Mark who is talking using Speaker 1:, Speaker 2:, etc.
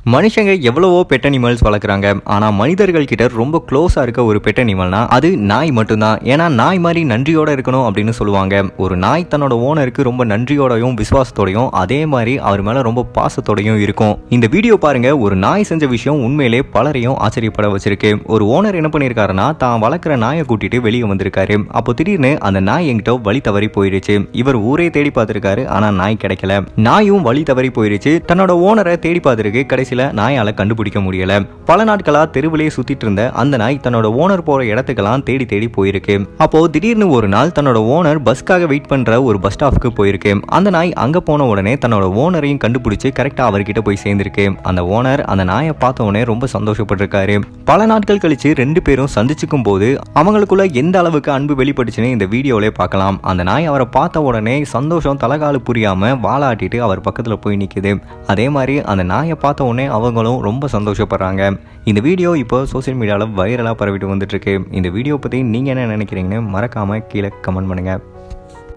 Speaker 1: மனுஷங்க எவ்வளவோ pet animals வளர்க்குறாங்க. ஆனால் மனிதர்கள் கிட்ட ரொம்ப க்ளோஸாக இருக்க ஒரு பெட் அனிமல்னா அது நாய் மட்டும்தான். ஏன்னா நாய் மாதிரி நன்றியோட இருக்கணும் அப்படின்னு சொல்லுவாங்க. ஒரு நாய் தன்னோட ஓனருக்கு ரொம்ப நன்றியோடையும் விசுவாசத்தோடையும் அதே மாதிரி அவர் மேலே ரொம்ப பாசத்தோடையும் இருக்கும். இந்த வீடியோ பாருங்க, ஒரு நாய் செஞ்ச விஷயம் உண்மையிலே பலரையும் ஆச்சரியப்பட வச்சிருக்கு. ஒரு ஓனர் என்ன பண்ணியிருக்காருன்னா, தான் வளர்க்குற நாயை கூட்டிட்டு வெளியே வந்திருக்காரு. அப்போ திடீர்னு அந்த நாய் எங்கிட்ட வழி தவறி போயிடுச்சு. இவர் ஊரே தேடி பார்த்திருக்காரு, ஆனால் நாய் கிடைக்கல. நாயும் வழி தவறி போயிடுச்சு. தன்னோட ஓனரை தேடி பார்த்திருக்கு. கடைசியில் நாயால கண்டுபிடிக்க முடியல. பல நாட்களா தெருவிலே சுத்திட்டு இருந்த அந்த நாய் தன்னோட ஓனர் போற இடத்துக்கெல்லாம் தேடி தேடி போயிருக்கு. அப்போ திடீர்னு ஒரு நாள் தன்னோட ஓனர் பஸ்க்காக வெயிட் பண்ற ஒரு பஸ் ஸ்டாப்க்கு போயிருக்கு. அந்த நாய் அங்க போன உடனே தன்னோட ஓனரையும் கண்டுபிடிச்சு கரெக்டா அவர்கிட்ட போய் சேர்ந்திருக்கு. அந்த ஓனர் அந்த நாயை பார்த்த உடனே ரொம்ப சந்தோஷப்பட்டிருக்காரு. பல நாட்கள் கழிச்சு ரெண்டு பேரும் சந்திச்சுக்கும் போது அவங்களுக்குள்ள எந்த அளவுக்கு அன்பு வெளிப்பட்டுச்சுன்னு இந்த வீடியோவிலே பார்க்கலாம். அந்த நாய் அவரை பார்த்த உடனே சந்தோஷம் தலகாலு புரியாம வாலாட்டிட்டு அவர் பக்கத்துல போய் நிக்குது. அதே மாதிரி அந்த நாயை பார்த்த உடனே அவங்களும் ரொம்ப சந்தோஷப்படுறாங்க. இந்த வீடியோ இப்போ சோசியல் மீடியாவில் வைரலாக பரவிட்டு வந்துட்டு இருக்கு. இந்த வீடியோ பற்றி நீங்கள் என்ன நினைக்கிறீங்கன்னு மறக்காமல் கீழே கமெண்ட் பண்ணுங்கள்.